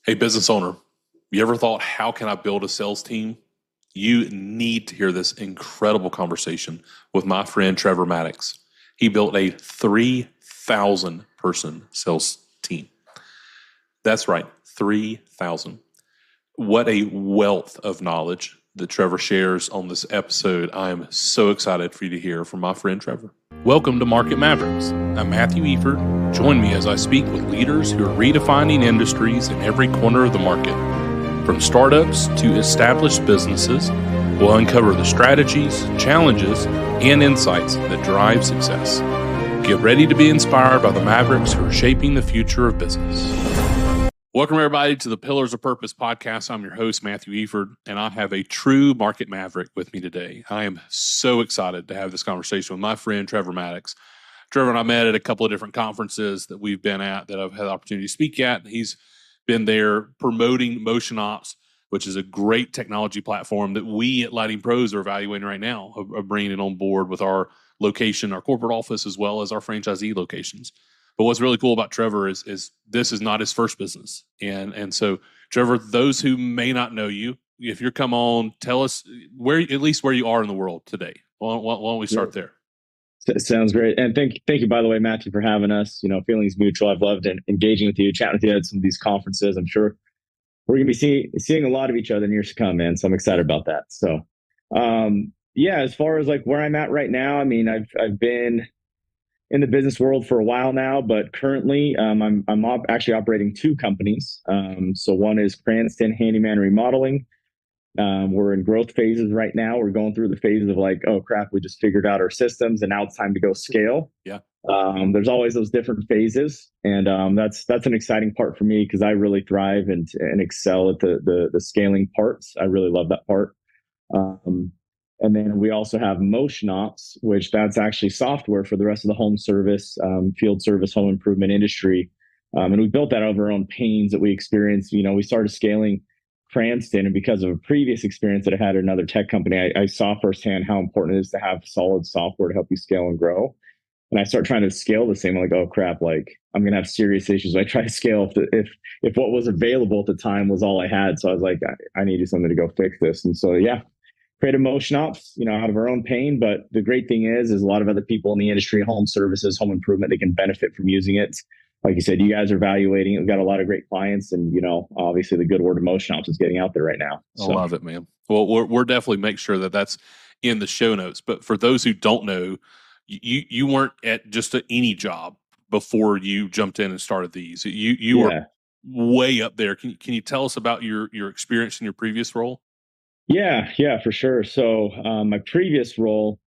Hey, business owner, you ever thought, how can I build a sales team? You need to hear this incredible conversation with my friend Trevor Maddux. He built a 3,000 person sales team. That's right, 3,000. What a wealth of knowledge that Trevor shares on this episode. I am so excited for you to hear from my friend Trevor. Welcome to Market Mavericks. I'm Matthew Eford. Join me as I speak with leaders who are redefining industries in every corner of the market. From startups to established businesses, we'll uncover the strategies, challenges, and insights that drive success. Get ready to be inspired by the Mavericks who are shaping the future of business. Welcome, everybody, to the Pillars of Purpose podcast. I'm your host, Matthew Eford, and I have a true market maverick with me today. I am so excited to have this conversation with my friend, Trevor Maddux. Trevor and I met at a couple of different conferences that we've been at that I've had the opportunity to speak at. He's been there promoting Motion Ops, which is a great technology platform that we at Lighting Pros are evaluating right now, of bringing it on board with our location, our corporate office, as well as our franchisee locations. But what's really cool about Trevor is this is not his first business. And so, Trevor, those who may not know you, if you're come on, tell us where you are in the world today. Why don't we start there? Sounds great. And thank you, by the way, Matthew, for having us. Feelings mutual. I've loved engaging with you, chatting with you at some of these conferences. I'm sure we're going to be seeing a lot of each other in years to come, man. So I'm excited about that. So, as far as like where I'm at right now, I mean, I've been in the business world for a while now, but currently I'm actually operating two companies. So one is Cranston Handyman Remodeling. We're in growth phases right now. We're going through the phases of like, oh crap, we just figured out our systems and now it's time to go scale. Yeah. There's always those different phases. And that's an exciting part for me because I really thrive and excel at the scaling parts. I really love that part. And then we also have Motion Ops, which that's actually software for the rest of the home service, field service, home improvement industry. And we built that over our own pains that we experienced. We started scaling Cranston, and because of a previous experience that I had at another tech company, I saw firsthand how important it is to have solid software to help you scale and grow. And I start trying to scale the same. I'm like, oh crap, like I'm gonna have serious issues. I try to scale if what was available at the time was all I had. So I was like, I needed something to go fix this. And so created Motion Ops, out of our own pain. But the great thing is a lot of other people in the industry, home services, home improvement, they can benefit from using it. Like you said, you guys are evaluating it. We've got a lot of great clients, and obviously the good word of Motion Ops is getting out there right now. So. I love it, man. Well, we're definitely make sure that that's in the show notes. But for those who don't know, you weren't at just any job before you jumped in and started these. You were way up there. Can you tell us about your experience in your previous role? Yeah, for sure. So my previous role,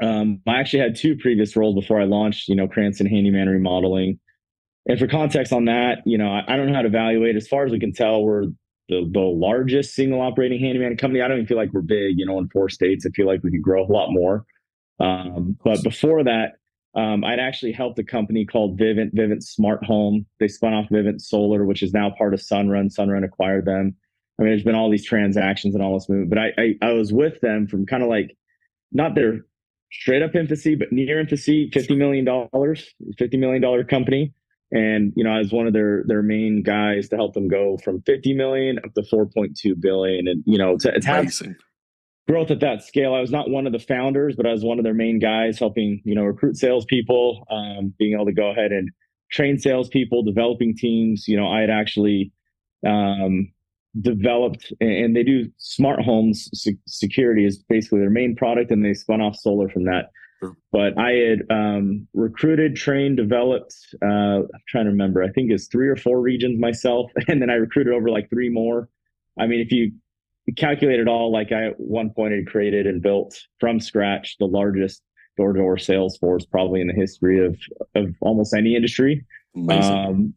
I actually had two previous roles before I launched, Cranston Handyman Remodeling. And for context on that, I don't know how to evaluate. As far as we can tell, we're the largest single operating handyman company. I don't even feel like we're big, in 4 states. I feel like we could grow a lot more. But before that, I'd actually helped a company called Vivint Smart Home. They spun off Vivint Solar, which is now part of Sunrun. Sunrun acquired them. I mean, there's been all these transactions and all this movement, but I was with them from kind of like not their straight up infancy, but near infancy, $50 million company. And, I was one of their main guys to help them go from 50 million up to 4.2 billion. And, to have growth at that scale. I was not one of the founders, but I was one of their main guys helping, recruit salespeople, being able to go ahead and train salespeople, developing teams. I had actually developed, and they do smart homes security is basically their main product, and they spun off solar from that. Sure. But I had recruited, trained, developed, I'm trying to remember, I think it's 3 or 4 regions myself, and then I recruited over like 3 more. I mean, if you calculate it all, like I at one point had created and built from scratch the largest door-to-door sales force probably in the history of almost any industry. Amazing.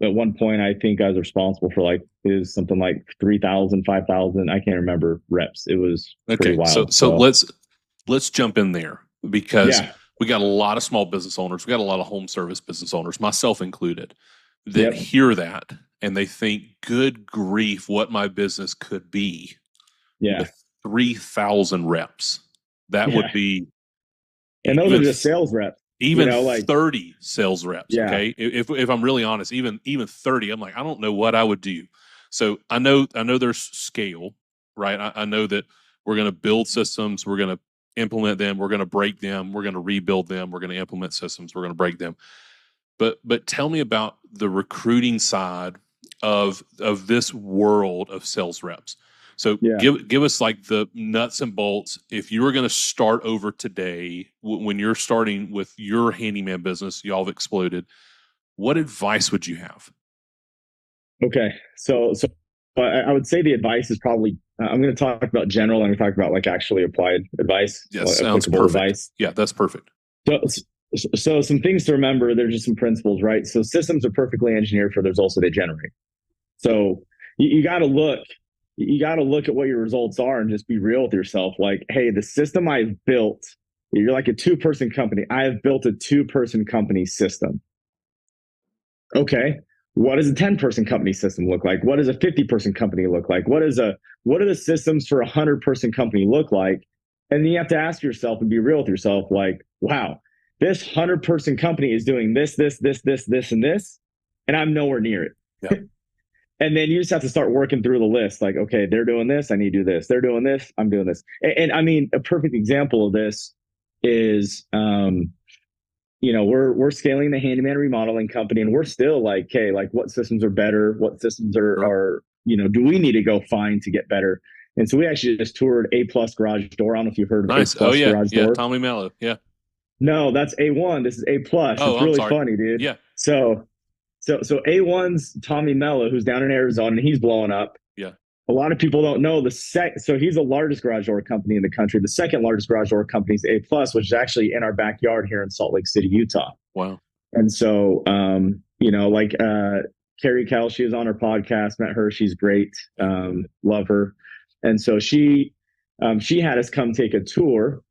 At one point, I think I was responsible for something like 3,000, 5,000. I can't remember reps. It was pretty wild. So let's jump in there because we got a lot of small business owners. We got a lot of home service business owners, myself included, that hear that and they think, good grief, what my business could be with 3,000 reps. That would be. And those are just sales reps. even like 30 sales reps. yeah. Okay. If I'm really honest, even 30, I'm like, I don't know what I would do. So I know there's scale, right? I know that we're going to build systems. We're going to implement them. We're going to break them. We're going to rebuild them. We're going to implement systems. We're going to break them. But tell me about the recruiting side of this world of sales reps. So Yeah. give us like the nuts and bolts. If you were going to start over today, when you're starting with your handyman business, y'all have exploded. What advice would you have? Okay. So I would say the advice is probably, I'm going to talk about general. I'm going to talk about like actually applied advice. Yeah, sounds applicable perfect. advice. Yeah, that's perfect. So some things to remember, there's just some principles, right? So systems are perfectly engineered for the results that they generate. So you got to look at what your results are and just be real with yourself. Like, hey, the system I've built, you're like a 2-person company. I have built a 2-person company system. Okay. What does a 10-person company system look like? What does a 50-person company look like? What do the systems for a 100-person company look like? And then you have to ask yourself and be real with yourself, like, wow, this 100-person company is doing this, and this, and I'm nowhere near it. Yeah. And then you just have to start working through the list. Like, okay, they're doing this, I need to do this. They're doing this, I'm doing this. And I mean, a perfect example of this is, we're scaling the handyman remodeling company, and we're still like, okay, like what systems are better? What systems are do we need to go find to get better? And so we actually just toured A+ Garage Door. I don't know if you've heard of Nice. A+ Garage Door. Tommy Mello. Yeah. No, that's A1. This is A+. Oh, it's really funny, dude. Yeah. So A1's Tommy Mello, who's down in Arizona, and he's blowing up. Yeah. A lot of people don't know so he's the largest garage door company in the country. The second largest garage door company is A+, which is actually in our backyard here in Salt Lake City, Utah. Wow. And so, Carrie Kell, she was on her podcast, met her. She's great. Love her. And so she had us come take a tour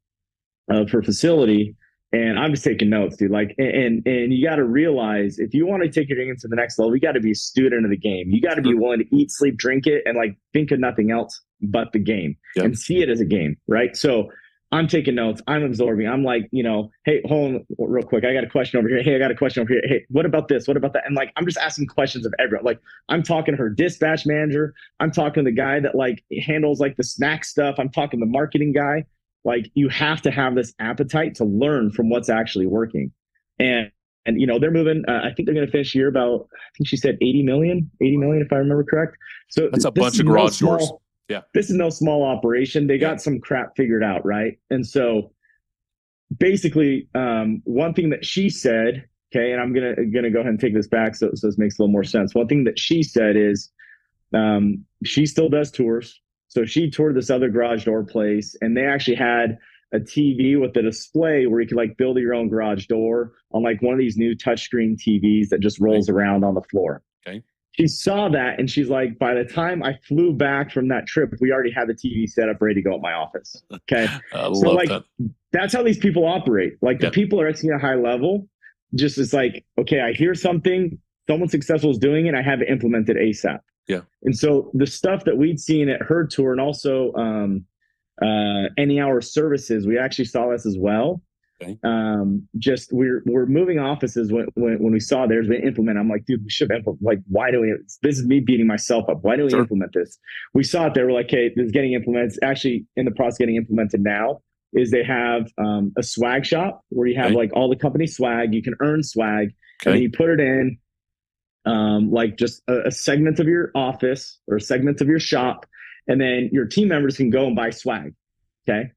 of her facility. And I'm just taking notes, dude. Like, and you got to realize, if you want to take your game to the next level, you got to be a student of the game. You got to be willing to eat, sleep, drink it, and like think of nothing else but the game and see it as a game, right? So I'm taking notes. I'm absorbing. I'm like, hey, hold on real quick. I got a question over here. Hey, I got a question over here. Hey, what about this? What about that? And like, I'm just asking questions of everyone. Like, I'm talking to her dispatch manager. I'm talking to the guy that like handles like the snack stuff. I'm talking to the marketing guy. Like, you have to have this appetite to learn from what's actually working. And they're moving, I think they're going to finish the year about, I think she said 80 million, if I remember correct. So that's a bunch of garage doors. Yeah. This is no small operation. They got some crap figured out, right? And so basically, one thing that she said, okay, and I'm gonna go ahead and take this back so this makes a little more sense. One thing that she said is she still does tours. So she toured this other garage door place, and they actually had a TV with a display where you could like build your own garage door on like one of these new touchscreen TVs that just rolls around on the floor. Okay. She saw that and she's like, by the time I flew back from that trip, we already had the TV set up ready to go at my office. Okay. I love that. That's how these people operate. Like the people are executing at a high level. Just it's like, okay, I hear something, someone successful is doing it, I have it implemented ASAP. Yeah. And so the stuff that we'd seen at her tour, and also Any Hour Services, we actually saw this as well. Okay. Just we're moving offices when we saw theirs, we implement. I'm like, dude, we should implement. Like, why do we? This is me beating myself up. Why do we implement this? We saw it. They were like, hey, this is getting implemented. It's actually in the process of getting implemented now. Is they have a swag shop where you have like all the company swag. You can earn swag, and then you put it in. Like just a segment of your office or a segment of your shop, and then your team members can go and buy swag. Okay.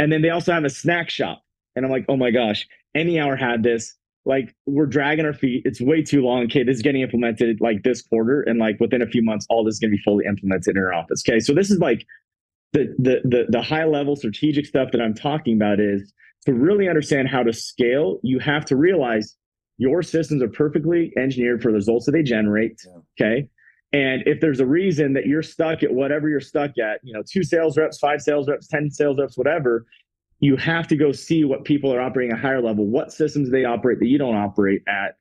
And then they also have a snack shop. And I'm like, oh my gosh, Any Hour had this. Like, we're dragging our feet. It's way too long. Okay, this is getting implemented like this quarter, and like within a few months, all this is going to be fully implemented in our office. Okay, so this is like the high level strategic stuff that I'm talking about. Is to really understand how to scale, you have to realize your systems are perfectly engineered for the results that they generate. Okay. And if there's a reason that you're stuck at whatever you're stuck at, 2 sales reps, 5 sales reps, 10 sales reps, whatever, you have to go see what people are operating at a higher level, what systems they operate that you don't operate at.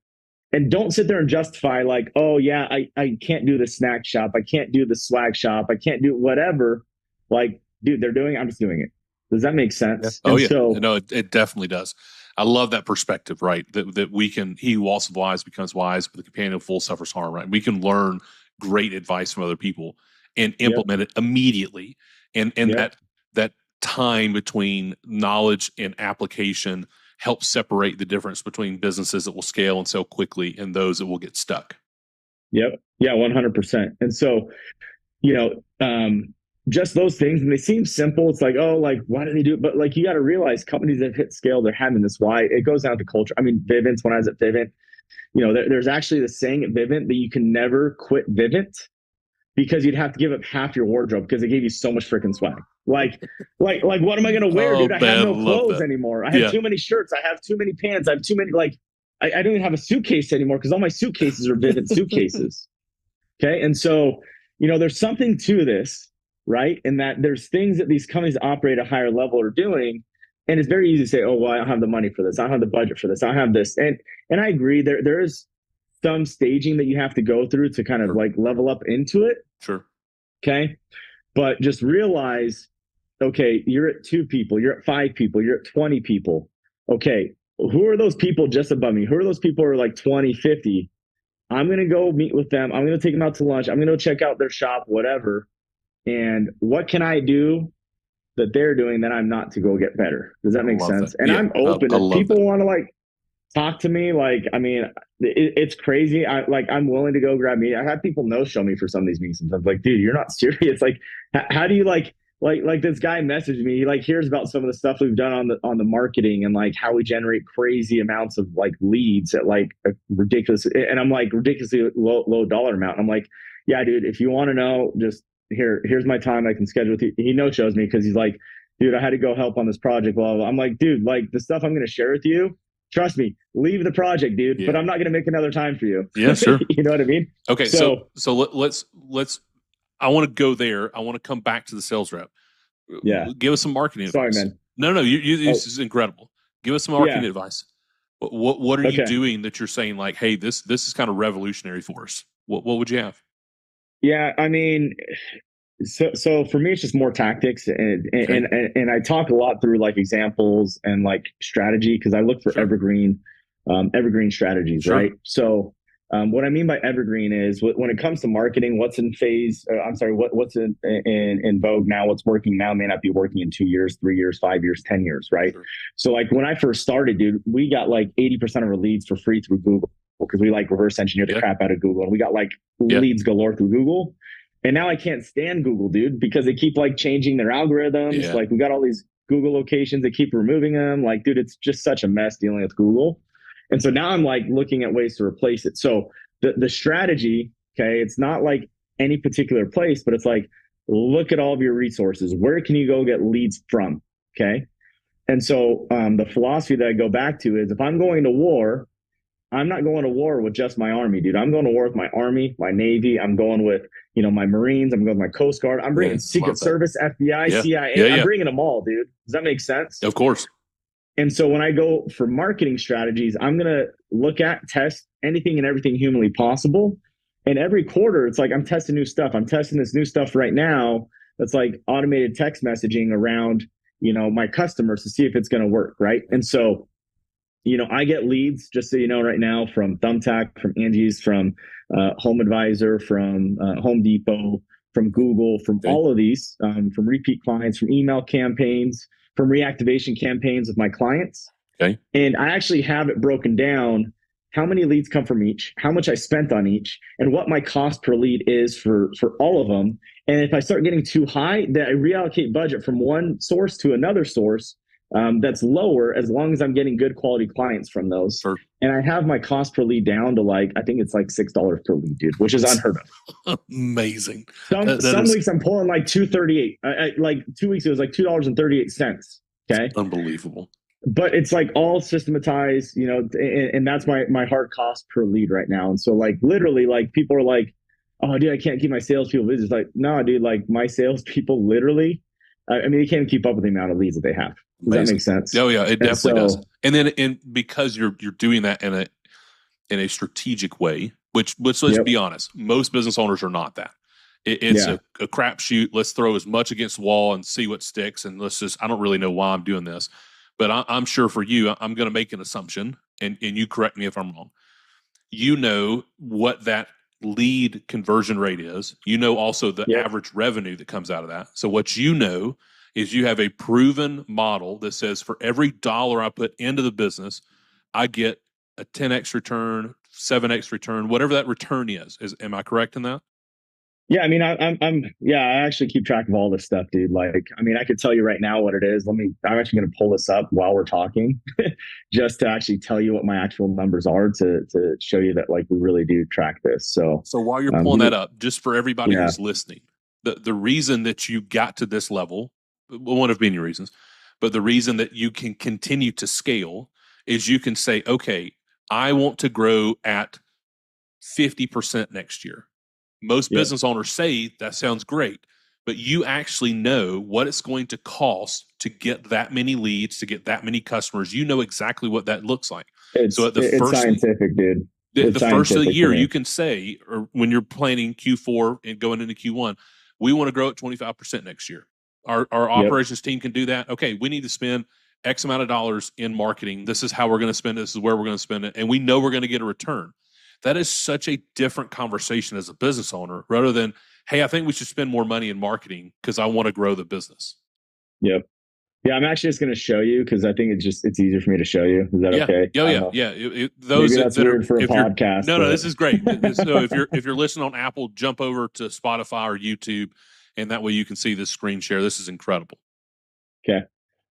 And don't sit there and justify like, oh yeah, I can't do the snack shop. I can't do the swag shop. I can't do whatever. Like, dude, they're doing it. I'm just doing it. Does that make sense? Yeah. Oh, yeah. No, it definitely does. I love that perspective, right? That we can, he who walks with wise becomes wise, but the companion of fool suffers harm, right? We can learn great advice from other people and implement it immediately. And that time between knowledge and application helps separate the difference between businesses that will scale and sell quickly and those that will get stuck. Yep. Yeah, 100%. And so, just those things, and they seem simple. It's like, oh, like, why do they do it? But like, you got to realize companies that hit scale, they're having this why. It goes down to culture. I mean, Vivint, when I was at Vivint, there's actually the saying at Vivint that you can never quit Vivint because you'd have to give up half your wardrobe because they gave you so much freaking swag. Like, what am I going to wear, dude? I have no clothes anymore. I have too many shirts. I have too many pants. I have too many, I don't even have a suitcase anymore because all my suitcases are Vivint suitcases. Okay. And so, there's something to this, right? In that there's things that these companies that operate at a higher level are doing. And it's very easy to say, oh, well, I don't have the money for this. I don't have the budget for this. I don't have this. And I agree, there is some staging that you have to go through to kind of like level up into it. Sure. Okay. But just realize, okay, you're at 2 people, you're at 5 people, you're at 20 people. Okay. Who are those people just above me? Who are those people who are like 20, 50? I'm going to go meet with them. I'm going to take them out to lunch. I'm going to go check out their shop, whatever. And what can I do that they're doing that I'm not to go get better? Does that make sense? And I'm open. If people want to like talk to me, like, I mean, it's crazy. I'm willing to go grab me. I have people no show me for some of these meetings. Sometimes like, dude, you're not serious. Like, how do you like this guy messaged me, he like hears about some of the stuff we've done on the marketing and like how we generate crazy amounts of like leads at like a ridiculous, and I'm like ridiculously low dollar amount. And I'm like, yeah, dude, if you want to know, just here's my time. I can schedule with you. He no shows me because he's like, dude, I had to go help on this project. Blah, blah, blah. I'm like, dude, like the stuff I'm going to share with you, trust me, leave the project, dude, but I'm not going to make another time for you. Yeah, sure. You know what I mean? Okay. So let's, I want to go there. I want to come back to the sales rep. Yeah. Give us some marketing advice. Sorry, man. No, this is incredible. Give us some marketing advice. What are you doing that you're saying like, hey, this is kind of revolutionary for us? What would you have? Yeah, I mean, so for me, it's just more tactics, and I talk a lot through like examples and like strategy because I look for evergreen strategies, right? So what I mean by evergreen is when it comes to marketing, what's in phase? What's in vogue now? What's working now may not be working in 2 years, 3 years, 5 years, 10 years, right? Sure. So like when I first started, dude, we got like 80% of our leads for free through Google because we like reverse engineer the crap out of Google, and we got like leads galore through Google. And now I can't stand Google, dude, because they keep like changing their algorithms. Yeah. Like we got all these Google locations, they keep removing them. Like, dude, it's just such a mess dealing with Google. And so now I'm like looking at ways to replace it. So the strategy, okay, it's not like any particular place, but it's like, look at all of your resources. Where can you go get leads from? Okay. And so the philosophy that I go back to is if I'm going to war, I'm not going to war with just my army, dude. I'm going to war with my army, my Navy. I'm going with, my Marines. I'm going with my Coast Guard. I'm bringing Secret Service, FBI, CIA. I'm bringing them all, dude. Does that make sense? Of course. And so when I go for marketing strategies, I'm going to look at, test anything and everything humanly possible. And every quarter, it's like, I'm testing new stuff. I'm testing this new stuff right now. That's like automated text messaging around, my customers to see if it's going to work. Right. And so, I get leads, just so you know, right now from Thumbtack, from Angie's, from Home Advisor, from Home Depot, from Google, from all of these, from repeat clients, from email campaigns, from reactivation campaigns with my clients. Okay. And I actually have it broken down how many leads come from each, how much I spent on each, and what my cost per lead is for all of them. And if I start getting too high, then I reallocate budget from one source to another source that's lower, as long as I'm getting good quality clients from those. Sure. And I have my cost per lead down to like, I think it's like $6 per lead, dude, which is unheard of. Amazing. Some weeks I'm pulling like $2.38. Like 2 weeks, it was like $2.38. Okay. Unbelievable. But it's like all systematized, and that's my hard cost per lead right now. And so like literally like people are like, oh dude, I can't keep my salespeople busy. It's like, no, dude, like my salespeople literally, I mean, they can't keep up with the amount of leads that they have. Does that make sense? Oh yeah, it definitely does. And then, because you're doing that in a strategic way, which let's be honest, most business owners are not that. It's a crapshoot. Let's throw as much against the wall and see what sticks. And I don't really know why I'm doing this, but I'm sure for you, I'm going to make an assumption, and you correct me if I'm wrong. You know what that lead conversion rate is. You know also the average revenue that comes out of that. So what you know is you have a proven model that says for every dollar I put into the business, I get a 10x return, 7x return, whatever that return is. Am I correct in that? Yeah, I mean, I actually keep track of all this stuff, dude. Like, I mean, I could tell you right now what it is. I'm actually going to pull this up while we're talking, just to actually tell you what my actual numbers are to show you that, like, we really do track this. So while you're pulling that up, just for everybody who's listening, the reason that you got to this level, one of many reasons, but the reason that you can continue to scale is you can say, okay, I want to grow at 50% next year. Most business owners say that sounds great, but you actually know what it's going to cost to get that many leads, to get that many customers. You know exactly what that looks like. It's scientific, dude. The first of the year, you can say, or when you're planning Q4 and going into Q1, we want to grow at 25% next year. Our operations team can do that. Okay, we need to spend X amount of dollars in marketing. This is how we're going to spend it. This is where we're going to spend it. And we know we're going to get a return. That is such a different conversation as a business owner rather than, hey, I think we should spend more money in marketing because I want to grow the business. Yep. Yeah, I'm actually just going to show you because I think it's easier for me to show you. Is that okay? Those maybe that's that weird for a podcast. No, this is great. So if you're listening on Apple, jump over to Spotify or YouTube, and that way you can see this screen share. This is incredible. Okay.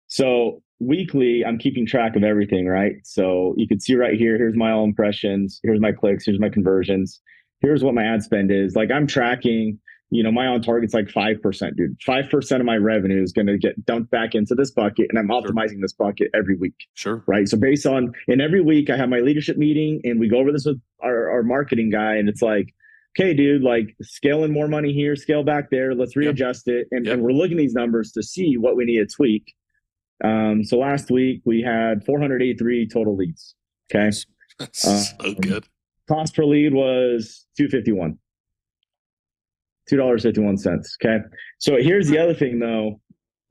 So weekly, I'm keeping track of everything, right? So you can see right here, here's my all impressions, here's my clicks, here's my conversions, here's what my ad spend is. Like I'm tracking, my on target's like 5%, dude. 5% of my revenue is going to get dumped back into this bucket, and I'm optimizing this bucket every week. Sure. Right. So and every week I have my leadership meeting and we go over this with our marketing guy, and it's like, okay, dude, like scaling more money here, scale back there, let's readjust it. And we're looking at these numbers to see what we need to tweak. So last week we had 483 total leads. Okay. That's so good. Cost per lead was $2.51. $2.51. Okay. So here's the other thing though.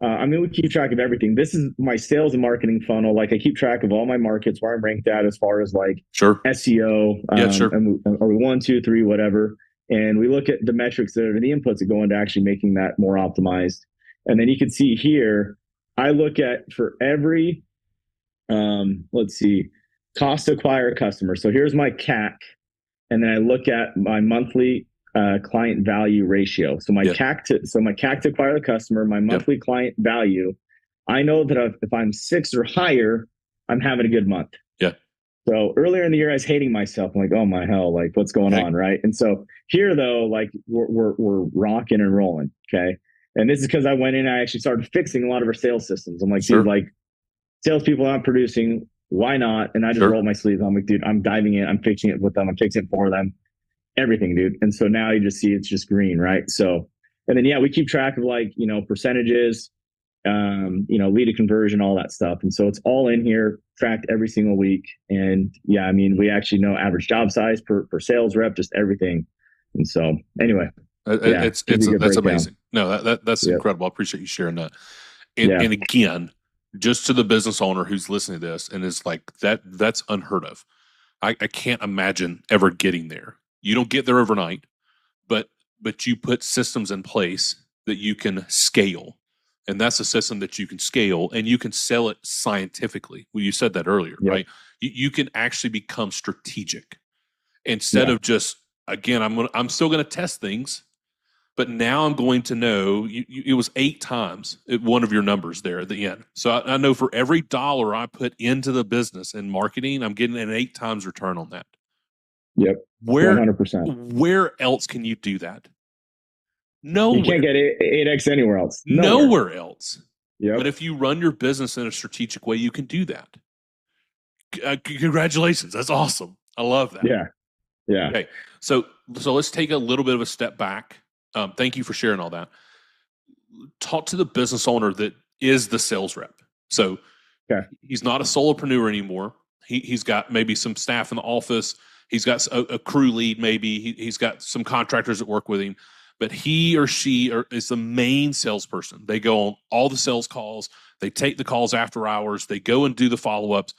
We keep track of everything. This is my sales and marketing funnel. Like I keep track of all my markets, where I'm ranked at as far as like SEO. Are we 1, 2, 3, whatever. And we look at the metrics that are the inputs that go into actually making that more optimized. And then you can see here, I look at for every, cost to acquire a customer. So here's my CAC. And then I look at my monthly client value ratio. So my CAC to acquire the customer, my monthly client value, I know that if I'm 6 or higher, I'm having a good month. Yeah. So earlier in the year, I was hating myself. I'm like, oh my hell, like what's going on, right? And so here though, like we're rocking and rolling, okay? And this is because I went in and I actually started fixing a lot of our sales systems. I'm like, dude, like salespeople aren't producing, why not? And I just roll my sleeves. I'm like, dude, I'm diving in, I'm fixing it with them, I'm fixing it for them. Everything, dude. And so now you just see it's just green, right? So, and then we keep track of like, percentages, lead to conversion, all that stuff. And so it's all in here, tracked every single week. And we actually know average job size per sales rep, just everything. And so anyway, that's amazing. No, that's incredible. I appreciate you sharing that. And again, just to the business owner who's listening to this and is like, that's unheard of. I can't imagine ever getting there. You don't get there overnight, but you put systems in place that you can scale. And that's a system that you can scale and you can sell it scientifically. Well, you said that earlier, right? You can actually become strategic instead of just, again, I'm still going to test things, but now I'm going to know it was 8 times one of your numbers there at the end. So I know for every dollar I put into the business and marketing, I'm getting an 8 times return on that. Yep. 100%. Where else can you do that? Nowhere. You can't get 8x anywhere else. Nowhere else. Yep. But if you run your business in a strategic way, you can do that. Congratulations. That's awesome. I love that. Yeah. Yeah. Okay. So let's take a little bit of a step back. Thank you for sharing all that. Talk to the business owner that is the sales rep. So he's not a solopreneur anymore. He's got maybe some staff in the office. He's got a crew lead, maybe. He's got some contractors that work with him. but he or she is the main salesperson. They go on all the sales calls, they take the calls after hours, they go and do the follow-ups.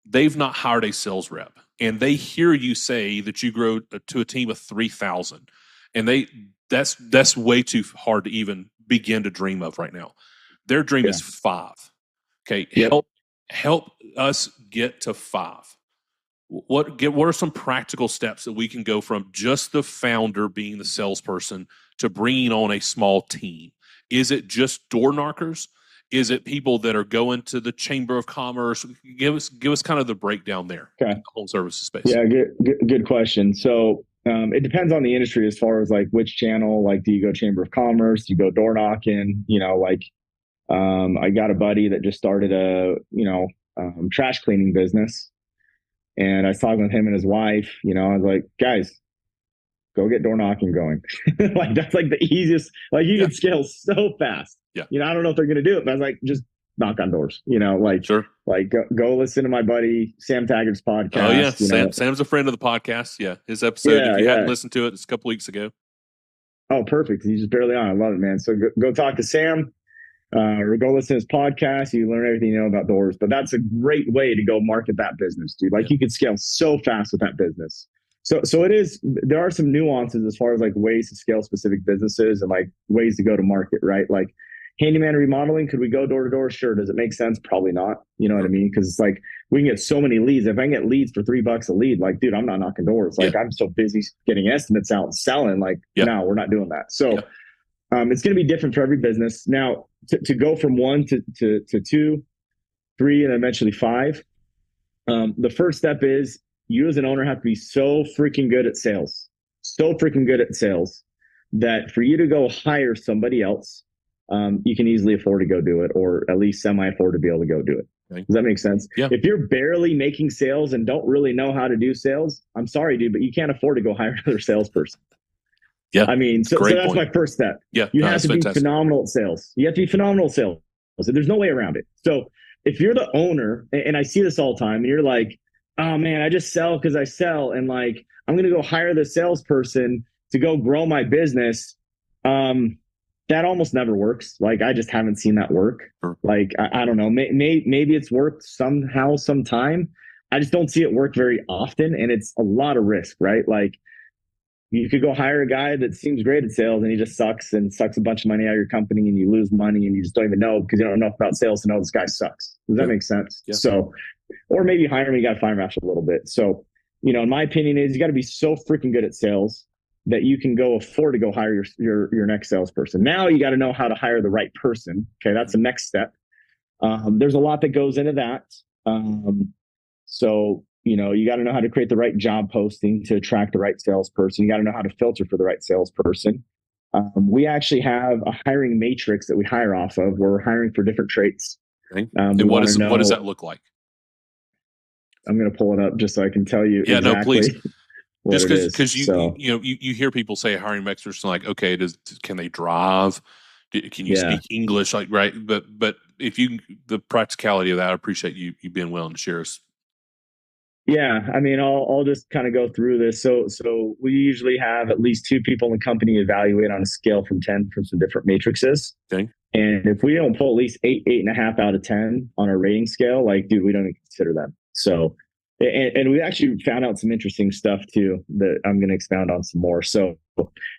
They've not hired a sales rep, and they hear you say that you grow to a team of 3,000, and that's way too hard to even begin to dream of right now. Their dream is 5. Okay, Yep. help us get to 5. What are some practical steps that we can go from just the founder being the salesperson to bringing on a small team? Is it just door knockers? Is it people that are going to the Chamber of Commerce? Give us kind of the breakdown there. Okay. In the home services space. Yeah, good question. So it depends on the industry as far as like which channel. Like, do you go Chamber of Commerce? Do you go door knocking? I got a buddy that just started a trash cleaning business, and I was talking with him and his wife. I was like, guys, go get door knocking going. Like, that's like the easiest. Like, you can scale so fast. Yeah. I don't know if they're going to do it, but I was like, just knock on doors. Sure. Like go listen to my buddy Sam Taggart's podcast. Oh yeah, Sam's a friend of the podcast. Yeah, his episode. If you hadn't listened to it, it's a couple weeks ago. Oh, perfect. He's just barely on. I love it, man. So go talk to Sam. Or go listen to his podcast. You learn everything you know about doors. But that's a great way to go market that business, dude. Like, you could scale so fast with that business. So it is. There are some nuances as far as like ways to scale specific businesses and like ways to go to market, right? Like, handyman remodeling, could we go door to door? Sure. Does it make sense? Probably not. You know what I mean? Because it's like, we can get so many leads. If I can get leads for $3 a lead, like, dude, I'm not knocking doors. Like, I'm so busy getting estimates out and selling. Like, no, we're not doing that. So it's going to be different for every business. Now, to go from 1 to 2, 3, and eventually 5, the first step is you as an owner have to be so freaking good at sales, that for you to go hire somebody else, you can easily afford to go do it, or at least semi-afford to be able to go do it. Okay. Does that make sense? Yeah. If you're barely making sales and don't really know how to do sales, I'm sorry, dude, but you can't afford to go hire another salesperson. Yeah. I mean, so that's my first step. Yeah. You have to be phenomenal at sales. There's no way around it. So if you're the owner, and I see this all the time, and you're like, oh man, I just sell because I sell, and like, I'm going to go hire the salesperson to go grow my business. That almost never works. Like, I just haven't seen that work. Sure. Like, I don't know, maybe it's worked somehow, sometime. I just don't see it work very often. And it's a lot of risk, right? Like, you could go hire a guy that seems great at sales and he just sucks a bunch of money out of your company, and you lose money and you just don't even know because you don't know enough about sales to know this guy sucks. Does that make sense? Yeah. So, or maybe you hire him, you got to fire him after a little bit. So, in my opinion is you got to be so freaking good at sales that you can go afford to go hire your next salesperson. Now you got to know how to hire the right person. Okay. That's the next step. There's a lot that goes into that. So, you got to know how to create the right job posting to attract the right salesperson. You got to know how to filter for the right salesperson. We actually have a hiring matrix that we hire off of where we're hiring for different traits. Okay. And what does that look like? I'm going to pull it up just so I can tell you. Yeah, exactly. No, please. Just because you hear people say hiring matrix, like, okay, can they drive? Can you speak English? Like, right. But if the practicality of that, I appreciate you being willing to share us. Yeah, I mean, I'll just kind of go through this. So we usually have at least 2 people in the company evaluate on a scale from 10 from some different matrices. Okay. And if we don't pull at least 8.5 out of 10 on our rating scale, like, dude, we don't even consider them. So, and we actually found out some interesting stuff too that I'm going to expound on some more. So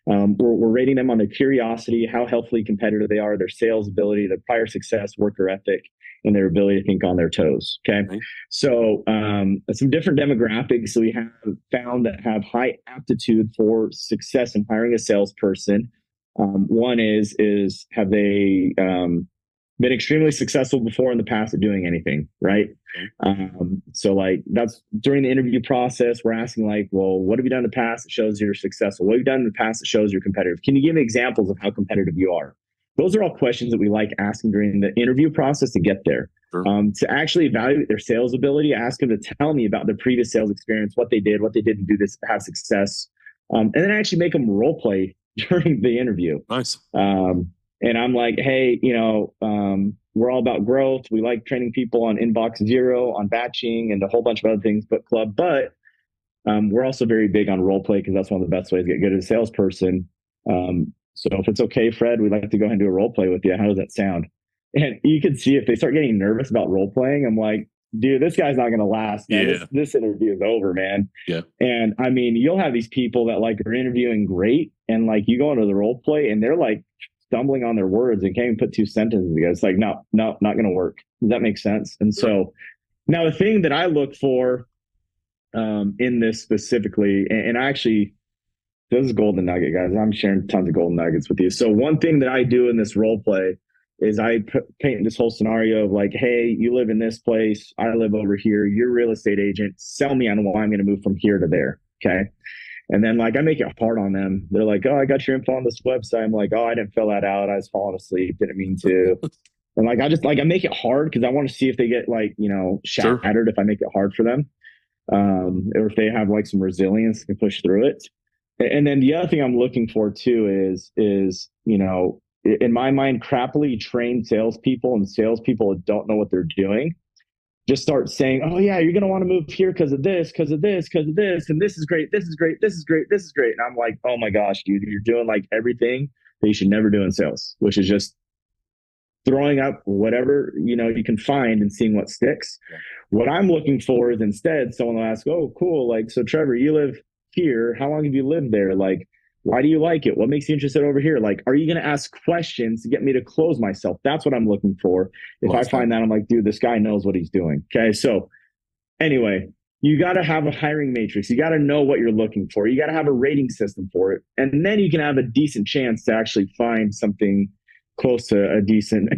we're rating them on their curiosity, how healthily competitive they are, their sales ability, their prior success, worker ethic, and their ability to think on their toes. Okay. So some different demographics. So we have found that have high aptitude for success in hiring a salesperson. One is have they been extremely successful before in the past at doing anything, right? So like, that's during the interview process, we're asking like, well, what have you done in the past that shows you're successful? What have you done in the past that shows you're competitive? Can you give me examples of how competitive you are? Those are all questions that we like asking during the interview process to get there. Sure. To actually evaluate their sales ability, ask them to tell me about their previous sales experience, what they did to do this, have success, and then actually make them role play during the interview. Nice. And I'm like, hey, we're all about growth. We like training people on inbox zero, on batching, and a whole bunch of other things, but we're also very big on role play because that's one of the best ways to get good as a salesperson. So if it's okay, Fred, we'd like to go ahead and do a role play with you. How does that sound? And you can see if they start getting nervous about role playing, I'm like, dude, this guy's not going to last, man. Yeah. This interview is over, man. Yeah. And I mean, you'll have these people that like are interviewing great, and like you go into the role play and they're like stumbling on their words and can't even put two sentences together. It's like, no, not going to work. Does that make sense? And so now the thing that I look for in this specifically, and I actually, this is golden nugget, guys. I'm sharing tons of golden nuggets with you. So one thing that I do in this role play is I paint this whole scenario of like, hey, you live in this place, I live over here, you're a real estate agent, sell me on why I'm going to move from here to there. Okay. And then like I make it hard on them. They're like, oh, I got your info on this website. I'm like, oh, I didn't fill that out. I was falling asleep. Didn't mean to. And like I just like I make it hard because I want to see if they get like, you know, shattered if I make it hard for them. Or if they have like some resilience to push through it. And then the other thing I'm looking for too is, you know, in my mind, crappily trained salespeople and salespeople that don't know what they're doing just start saying, oh yeah, you're going to want to move here because of this, because of this, because of this. And this is great. This is great. This is great. This is great. And I'm like, oh my gosh, dude, you're doing like everything that you should never do in sales, which is just throwing up whatever, you know, you can find and seeing what sticks. Yeah. What I'm looking for is instead someone will ask, oh, cool. Like, so Trevor, you live here. How long have you lived there? Like, why do you like it? What makes you interested over here? Like, are you going to ask questions to get me to close myself? That's what I'm looking for. If I find that, I'm like, dude, this guy knows what he's doing. Okay. So anyway, you got to have a hiring matrix. You got to know what you're looking for. You got to have a rating system for it. And then you can have a decent chance to actually find something close to a decent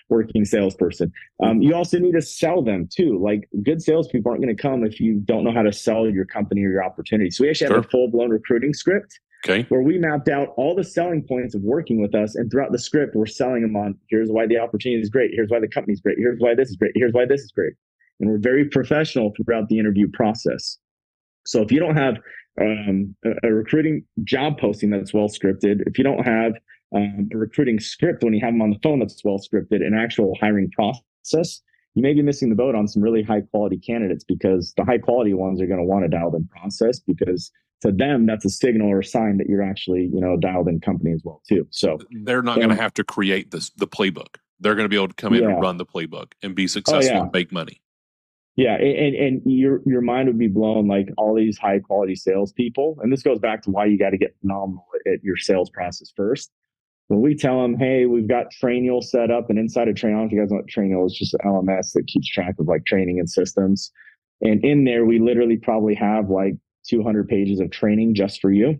working salesperson. You also need to sell them too. Like good salespeople aren't going to come if you don't know how to sell your company or your opportunity. So we actually have a full-blown recruiting script. Okay. Where we mapped out all the selling points of working with us, and throughout the script, we're selling them on here's why the opportunity is great, here's why the company's great, here's why this is great, here's why this is great. And we're very professional throughout the interview process. So if you don't have a recruiting job posting that's well scripted, if you don't have a recruiting script when you have them on the phone that's well scripted, an actual hiring process, you may be missing the boat on some really high quality candidates, because the high quality ones are going to want a dialed in process, because to them, that's a signal or a sign that you're actually, you know, dialed in company as well too. So they're not going to have to create the playbook. They're going to be able to come in and run the playbook and be successful and make money. Yeah, and your mind would be blown. Like all these high quality salespeople, and this goes back to why you got to get phenomenal at your sales process first. When we tell them, hey, we've got Trainial set up, and inside of Trainial, if you guys know what Trainial is, just an LMS that keeps track of like training and systems. And in there, we literally probably have like 200 pages of training just for you.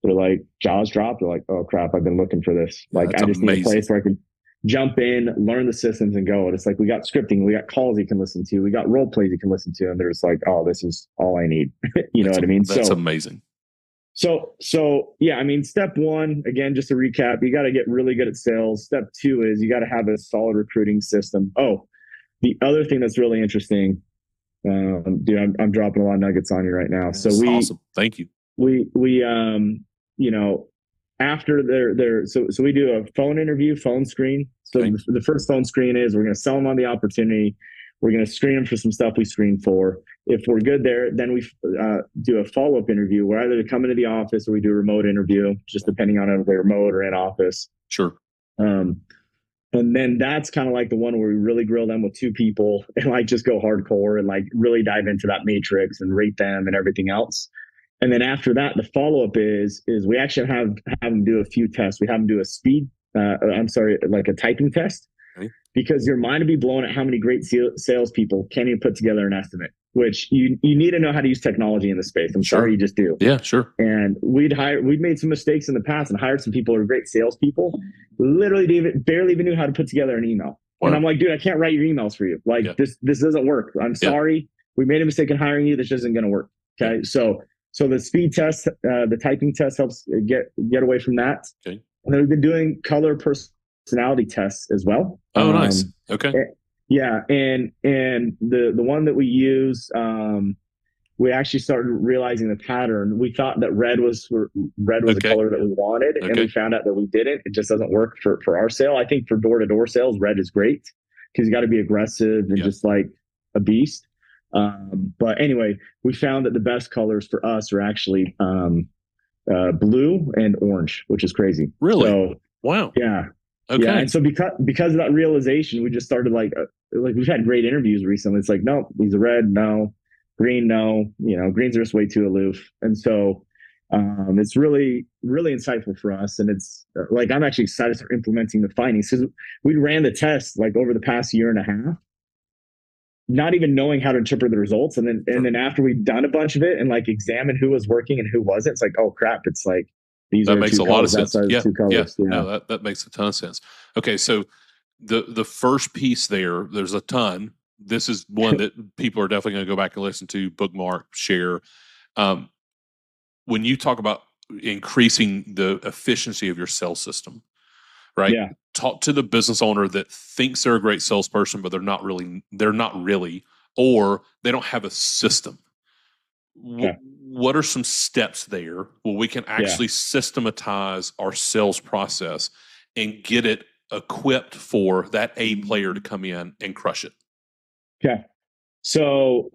They're like, jaws drop. They're like, oh crap, I've been looking for this. Like, I just need a place where I can jump in, learn the systems, and go. And it's like, we got scripting, we got calls you can listen to, we got role plays you can listen to. And they're just like, oh, this is all I need. You know what I mean? That's amazing. So yeah, I mean, step one, again, just to recap, you got to get really good at sales. Step two is you got to have a solid recruiting system. Oh, the other thing that's really interesting, dude, I'm dropping a lot of nuggets on you right now. That's awesome. Thank you. We you know, after so we do a phone interview, phone screen. So the first phone screen is we're going to sell them on the opportunity. We're going to screen them for some stuff we screen for. If we're good there, then we do a follow-up interview where either they come into the office or we do a remote interview, just depending on if they're remote or in office. Sure. And then that's kind of like the one where we really grill them with two people and like just go hardcore and like really dive into that matrix and rate them and everything else. And then after that, the follow-up is we actually have them do a few tests. We have them do like a typing test. Okay. Because your mind would be blown at how many great salespeople can't even put together an estimate, which you need to know how to use technology in the space. I'm sorry, you just do. Yeah, sure. And we'd made some mistakes in the past and hired some people who are great salespeople, literally barely even knew how to put together an email. Wow. And I'm like, dude, I can't write your emails for you. Like this doesn't work. I'm sorry. We made a mistake in hiring you. This isn't going to work. Okay. So the speed test, the typing test helps get away from that. Okay. And then we've been doing color personality tests as well. Oh, nice. Okay. Yeah. And the one that we use, we actually started realizing the pattern. We thought that red was a color that we wanted, and we found out that we didn't. It just doesn't work for our sale. I think for door-to-door sales, red is great because you got to be aggressive and just like a beast. But anyway, we found that the best colors for us are actually blue and orange, which is crazy. Really? So Wow. yeah, yeah. Okay. And so because of that realization, we just started like we've had great interviews recently. It's like, no, these are red, no, green, no. Greens are just way too aloof. And so it's really, really insightful for us. And it's like I'm actually excited for implementing the findings because we ran the test like over the past year and a half, not even knowing how to interpret the results. And then after we've done a bunch of it and like examine who was working and who wasn't, it's like, oh crap, it's like these That are makes two a lot of colors, sense. that's Yeah. two Yeah. colors. Yeah. No, that makes a ton of sense. Okay. So the first piece there's a ton. This is one that people are definitely going to go back and listen to, bookmark, share. Um, when you talk about increasing the efficiency of your sales system, right? Yeah. Talk to the business owner that thinks they're a great salesperson, but they're not really, or they don't have a system. Okay. What are some steps there where we can actually systematize our sales process and get it equipped for that A player to come in and crush it? Okay. So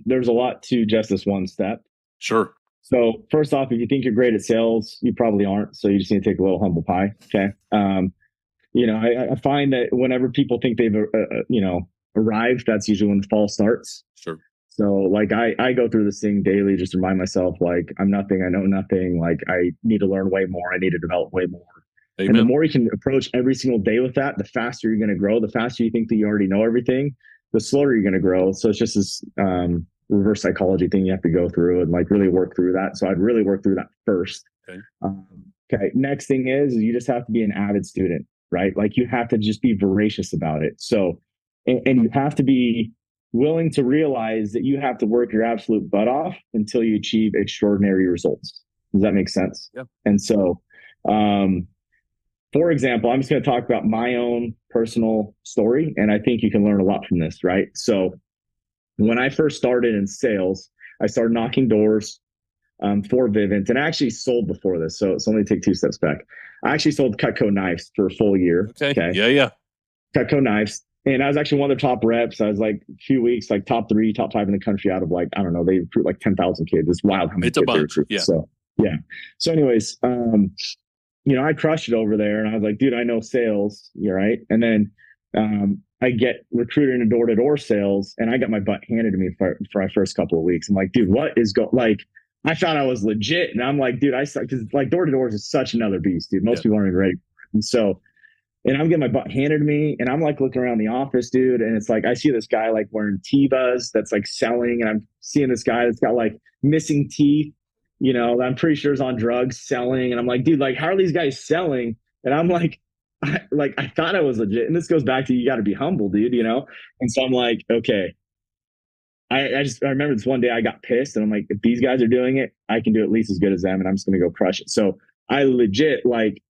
there's a lot to just this one step. Sure. So first off, if you think you're great at sales, you probably aren't. So you just need to take a little humble pie. Okay. I find that whenever people think they've, arrived, that's usually when the fall starts. Sure. So like I go through this thing daily, just to remind myself, like I'm nothing, I know nothing. Like I need to learn way more. I need to develop way more. Amen. And the more you can approach every single day with that, the faster you're going to grow. The faster you think that you already know everything, the slower you're going to grow. So it's just this reverse psychology thing you have to go through and like really work through that. So I'd really work through that first. Okay. Okay. Next thing is you just have to be an avid student, right? Like you have to just be voracious about it. So, and you have to be willing to realize that you have to work your absolute butt off until you achieve extraordinary results. Does that make sense? Yeah. And so, for example, I'm just going to talk about my own personal story, and I think you can learn a lot from this, right? So when I first started in sales, I started knocking doors for Vivint, and I actually sold before this. So let me take two steps back. I actually sold Cutco knives for a full year. Okay. Yeah. Cutco knives. And I was actually one of their top reps. I was like a few weeks, like top 3, top 5 in the country out of like, I don't know, they recruit like 10,000 kids. It's wild how many It's a kids they bunch. recruit. Yeah. So, yeah. So anyways, I crushed it over there and I was like, dude, I know sales. You're right. And then I get recruited into door-to-door sales and I got my butt handed to me for my first couple of weeks. I'm like, dude, what is like, I thought I was legit. And I'm like, dude, because like door-to-door is such another beast, dude. Most people aren't even ready. And so, and I'm getting my butt handed to me and I'm like looking around the office, dude. And it's like, I see this guy like wearing T-Buzz that's like selling. And I'm seeing this guy that's got like missing teeth, I'm pretty sure is on drugs selling. And I'm like, dude, like, how are these guys selling? And I'm like, I thought I was legit. And this goes back to, you got to be humble, dude, And so I'm like, okay. I remember this one day I got pissed and I'm like, if these guys are doing it, I can do at least as good as them. And I'm just going to go crush it. So I legit like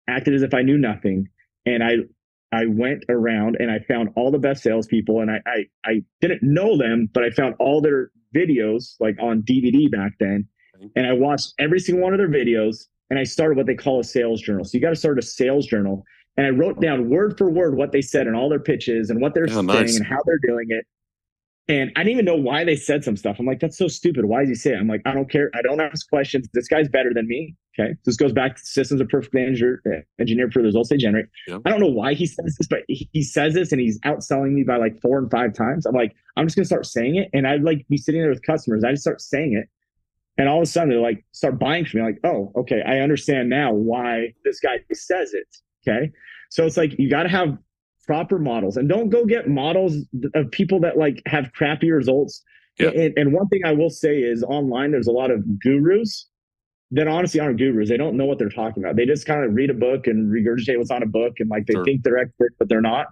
acted as if I knew nothing. And I went around and I found all the best salespeople and I didn't know them, but I found all their videos like on DVD back then. And I watched every single one of their videos and I started what they call a sales journal. So you got to start a sales journal. And I wrote down word for word what they said in all their pitches and what they're saying and how they're doing it. And I didn't even know why they said some stuff. I'm like, that's so stupid. Why does he say it? I'm like, I don't care. I don't ask questions. This guy's better than me. Okay. This goes back to systems are perfectly engineered for the results they generate. Yeah. I don't know why he says this, but he says this and he's outselling me by like 4 and 5 times. I'm like, I'm just going to start saying it. And I'd like be sitting there with customers. I just start saying it. And all of a sudden they like start buying from me. Like, oh, okay. I understand now why this guy says it. Okay. So it's like, you got to have proper models and don't go get models of people that like have crappy results. Yeah. And one thing I will say is online, there's a lot of gurus that honestly aren't gurus. They don't know what they're talking about. They just kind of read a book and regurgitate what's on a book. And like, they think they're expert, but they're not.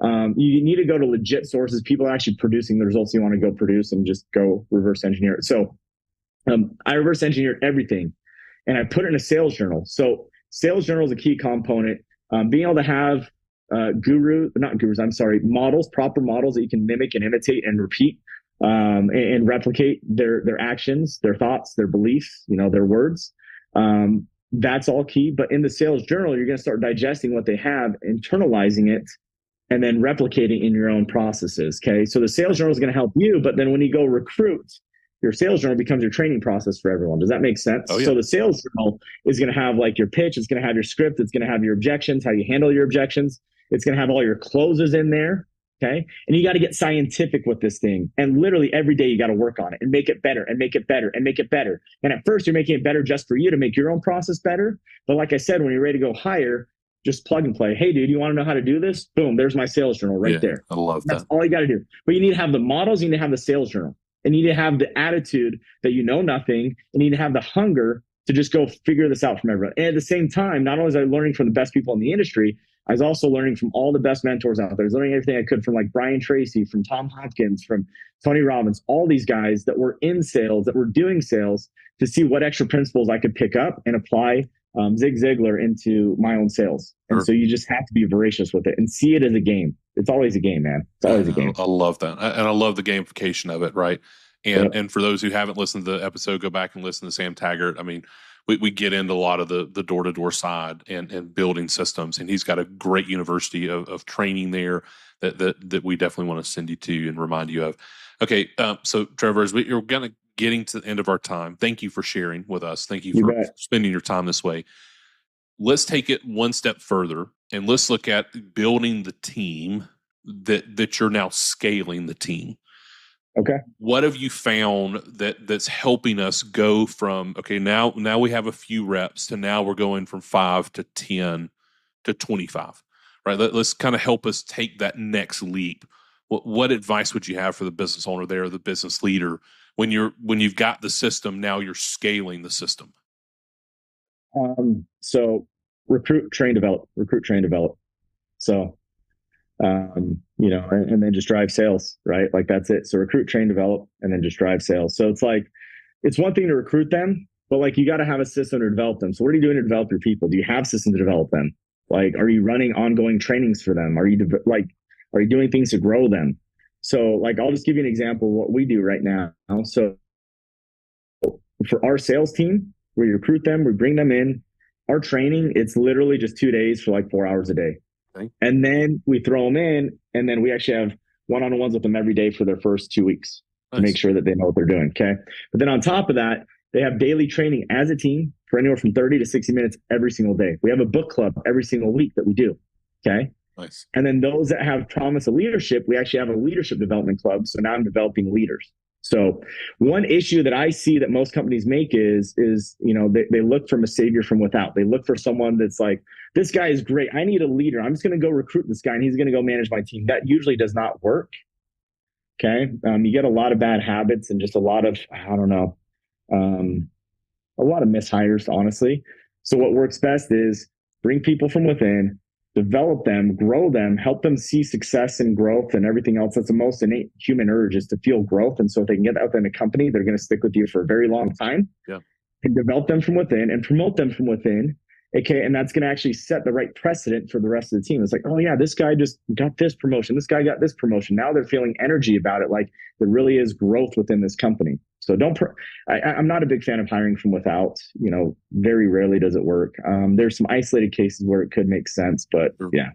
You need to go to legit sources. People are actually producing the results you want to go produce and just go reverse engineer it. So I reverse engineered everything and I put it in a sales journal. So sales journal is a key component. Being able to have models, proper models that you can mimic and imitate and repeat and replicate their actions, their thoughts, their beliefs, their words. That's all key. But in the sales journal, you're going to start digesting what they have, internalizing it, and then replicating in your own processes. Okay. So the sales journal is going to help you. But then when you go recruit, your sales journal becomes your training process for everyone. Does that make sense? Oh yeah. So the sales journal is going to have like your pitch, it's going to have your script, it's going to have your objections, how you handle your objections, it's going to have all your closes in there. Okay. And you got to get scientific with this thing. And literally every day you got to work on it and make it better and make it better and make it better. And at first you're making it better just for you to make your own process better. But like I said, when you're ready to go higher, just plug and play. Hey, dude, you want to know how to do this? Boom, there's my sales journal right there. I love That's that. all you got to do. But you need to have the models, you need to have the sales journal, and you need to have the attitude that you know nothing, and you need to have the hunger to just go figure this out from everyone. And at the same time, not only was I learning from the best people in the industry, I was also learning from all the best mentors out there. I was learning everything I could from like Brian Tracy, from Tom Hopkins, from Tony Robbins, all these guys that were in sales, that were doing sales, to see what extra principles I could pick up and apply Zig Ziglar into my own sales. And so you just have to be voracious with it and see it as a game. It's always a game, man. It's always a game. I love that. And I love the gamification of it, right? And for those who haven't listened to the episode, go back and listen to Sam Taggart. I mean, we get into a lot of the door-to-door side and building systems, and he's got a great university of training there that we definitely want to send you to and remind you of. Okay, so Trevor, as we're going to getting to the end of our time, thank you for sharing with us. Thank you for spending your time this way. Let's take it one step further, and let's look at building the team that you're now scaling the team. Okay. What have you found that's helping us go from, okay, now we have a few reps to now we're going from 5 to 10 to 25, right? Let's kind of help us take that next leap. What advice would you have for the business owner there, the business leader, when you've got the system, now you're scaling the system? So recruit, train, develop. So, and then just drive sales, right? Like that's it. So recruit, train, develop, and then just drive sales. So it's like, it's one thing to recruit them, but like you got to have a system to develop them. So what are you doing to develop your people? Do you have systems to develop them? Like, are you running ongoing trainings for them? Are you doing things to grow them? So like, I'll just give you an example of what we do right now. So for our sales team, we recruit them, we bring them in. Our training, it's literally just 2 days for like 4 hours a day. Okay. And then we throw them in, and then we actually have one-on-ones with them every day for their first 2 weeks to make sure that they know what they're doing. Okay. But then on top of that, they have daily training as a team for anywhere from 30 to 60 minutes every single day. We have a book club every single week that we do. Okay. Nice. And then those that have promise of leadership, we actually have a leadership development club. So now I'm developing leaders. So one issue that I see that most companies make is they look from a savior from without. They look for someone that's like, this guy is great, I need a leader, I'm just going to go recruit this guy and he's going to go manage my team. That usually does not work. Okay. You get a lot of bad habits and just a lot of, a lot of mishires, honestly. So what works best is bring people from within, develop them, grow them, help them see success and growth and everything else. That's the most innate human urge, is to feel growth. And so if they can get that within a company, they're going to stick with you for a very long time. Yeah. And develop them from within and promote them from within. Okay. And that's going to actually set the right precedent for the rest of the team. It's like, oh yeah, this guy just got this promotion. This guy got this promotion. Now they're feeling energy about it. Like there really is growth within this company. So I'm not a big fan of hiring from without, very rarely does it work. There's some isolated cases where it could make sense, but yeah.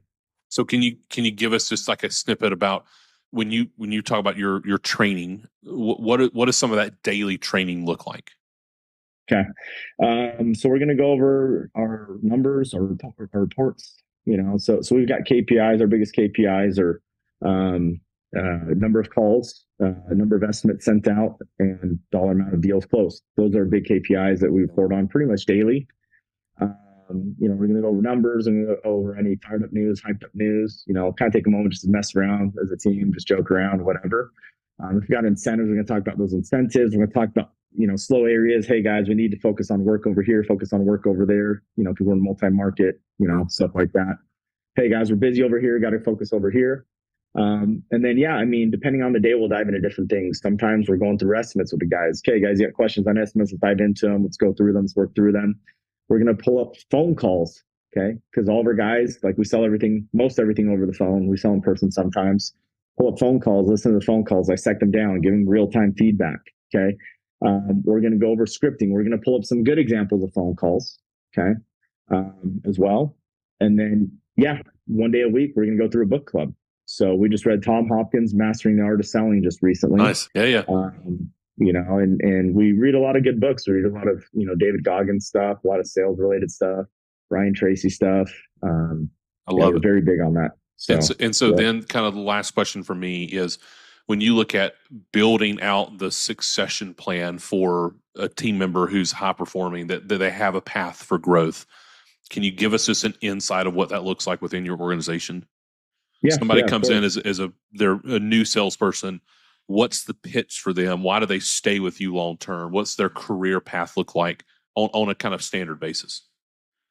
So can you give us just like a snippet about when you talk about your training, what does some of that daily training look like? Okay. So we're going to go over our numbers, our reports, so we've got KPIs. Our biggest KPIs are, number of calls, number of estimates sent out, and dollar amount of deals closed. Those are big KPIs that we report on pretty much daily. We're going to go over numbers and go over any fired up news, hyped up news, kind of take a moment just to mess around as a team, just joke around, whatever. If we've got incentives, we're going to talk about those incentives. We're going to talk about, slow areas. Hey guys, we need to focus on work over here, focus on work over there, because we're in multi-market, stuff like that. Hey guys, we're busy over here, got to focus over here. And then, depending on the day, we'll dive into different things. Sometimes we're going through estimates with the guys. Okay, guys, you got questions on estimates? Let's dive into them. Let's go through them. Let's work through them. We're going to pull up phone calls. Okay. Because all of our guys, like we sell most everything over the phone. We sell in person sometimes. Pull up phone calls, listen to the phone calls, dissect them down, give them real-time feedback. Okay. We're going to go over scripting. We're going to pull up some good examples of phone calls. Okay. As well. And then, one day a week, we're going to go through a book club. So we just read Tom Hopkins' Mastering the Art of Selling just recently. Nice. Yeah. and we read a lot of good books. We read a lot of, David Goggins stuff, a lot of sales related stuff, Brian Tracy stuff. I love we're it. very big on that. So then kind of the last question for me is, when you look at building out the succession plan for a team member who's high performing, that they have a path for growth, can you give us just an insight of what that looks like within your organization? Yeah, somebody comes in as they're a new salesperson. What's the pitch for them? Why do they stay with you long term? What's their career path look like on a kind of standard basis?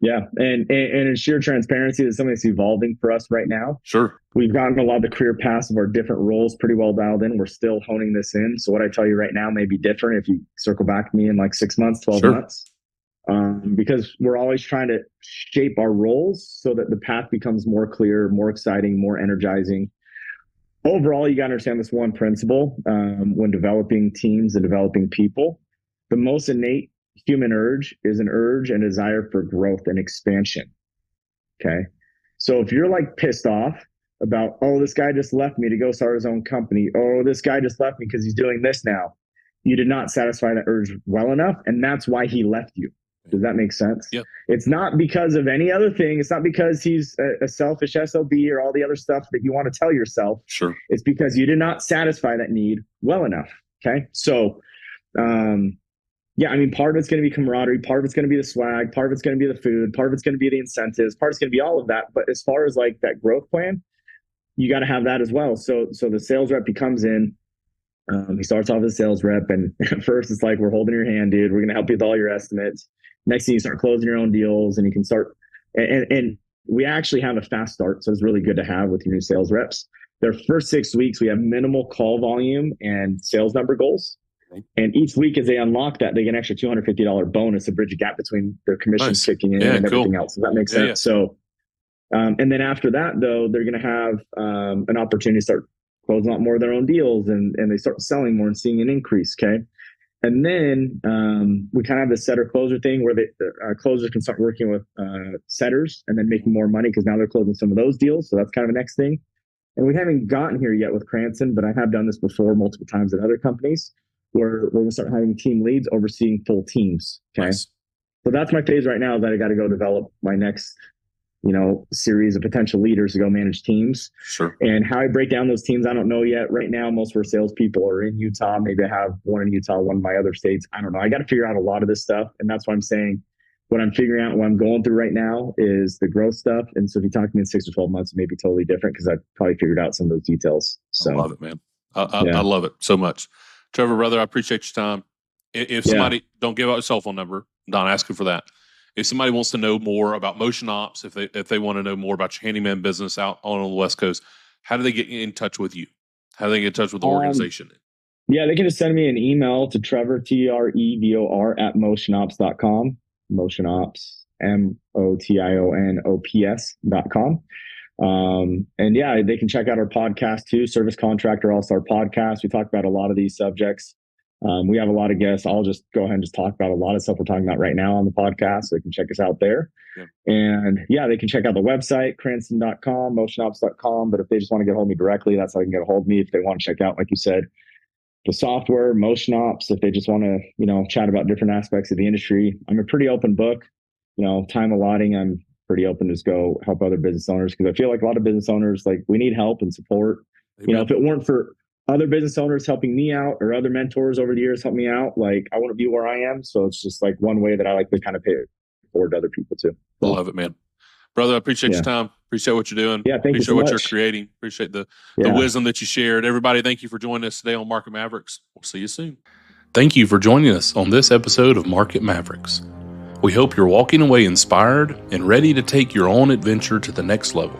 Yeah, and in sheer transparency, it's something that's evolving for us right now. Sure. We've gotten a lot of the career paths of our different roles pretty well dialed in. We're still honing this in. So what I tell you right now may be different if you circle back to me in like 6 months, 12 months. Because we're always trying to shape our roles so that the path becomes more clear, more exciting, more energizing. Overall, you got to understand this one principle when developing teams and developing people. The most innate human urge is an urge and desire for growth and expansion. Okay. So if you're like pissed off about, oh, this guy just left me to go start his own company. Oh, this guy just left me because he's doing this now. You did not satisfy that urge well enough. And that's why he left you. Does that make sense? Yep. It's not because of any other thing. It's not because he's a selfish SOB or all the other stuff that you want to tell yourself. Sure. It's because you did not satisfy that need well enough. Okay. So, yeah, I mean, part of it's going to be camaraderie. Part of it's going to be the swag. Part of it's going to be the food. Part of it's going to be the incentives. Part of it's going to be all of that. But as far as like that growth plan, you got to have that as well. So the sales rep, he comes in, he starts off as a sales rep, and at first it's like, we're holding your hand, dude. We're going to help you with all your estimates. Next thing, you start closing your own deals, and you can start. And we actually have a fast start, so it's really good to have with your new sales reps. Their first 6 weeks, we have minimal call volume and sales number goals. And each week, as they unlock that, they get an extra $250 bonus to bridge a gap between their commissions kicking in and everything else. Does that make sense? Yeah. So, and then after that, though, they're going to have an opportunity to start closing out more of their own deals, and they start selling more and seeing an increase. Okay. And then we kind of have this setter closer thing where the closers can start working with setters and then making more money because now they're closing some of those deals. So that's kind of the next thing. And we haven't gotten here yet with Cranston, but I have done this before multiple times at other companies where we're going to start having team leads overseeing full teams. Okay. Nice. So that's my phase right now, is that I got to go develop my next, series of potential leaders to go manage teams. Sure. And how I break down those teams, I don't know yet. Right now, most of our salespeople are in Utah. Maybe I have one in Utah, one in my other states. I don't know. I got to figure out a lot of this stuff. And that's why I'm saying what I'm figuring out, what I'm going through right now is the growth stuff. And so if you talk to me in 6 or 12 months, it may be totally different because I've probably figured out some of those details. So I love it, man. I love it so much. Trevor, brother, I appreciate your time. If somebody, don't give out your cell phone number, I'm not asking for that. If somebody wants to know more about Motion Ops, if they want to know more about your handyman business out on the West Coast, how do they get in touch with you? How do they get in touch with the organization? Yeah, they can just send me an email to Trevor, TREVOR at motionops.com. Motionops, MOTIONOPS.com. And yeah, they can check out our podcast too, Service Contractor All-Star Podcast. We talk about a lot of these subjects. We have a lot of guests. I'll just go ahead and just talk about a lot of stuff we're talking about right now on the podcast. So they can check us out there. Yeah. And yeah, they can check out the website, cranston.com, motionops.com. But if they just want to get a hold of me directly, that's how they can get a hold of me. If they want to check out, like you said, the software, Motion Ops, if they just want to, chat about different aspects of the industry, I'm a pretty open book. Time allotting, I'm pretty open to just go help other business owners, because I feel like a lot of business owners, like, we need help and support. Amen. If it weren't for other business owners helping me out or other mentors over the years help me out, like, I want to be where I am. So it's just like one way that I like to kind of pay it forward to other people too. I love it, man. Brother, I appreciate your time. Appreciate what you're doing. Yeah, thank you so much. Appreciate what you're creating. Appreciate the wisdom that you shared. Everybody, thank you for joining us today on Market Mavericks. We'll see you soon. Thank you for joining us on this episode of Market Mavericks. We hope you're walking away inspired and ready to take your own adventure to the next level.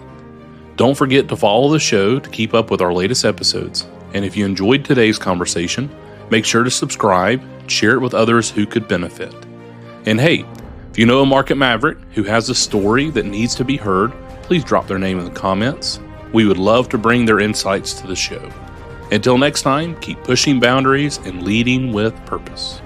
Don't forget to follow the show to keep up with our latest episodes. And if you enjoyed today's conversation, make sure to subscribe, share it with others who could benefit. And hey, if you know a market maverick who has a story that needs to be heard, please drop their name in the comments. We would love to bring their insights to the show. Until next time, keep pushing boundaries and leading with purpose.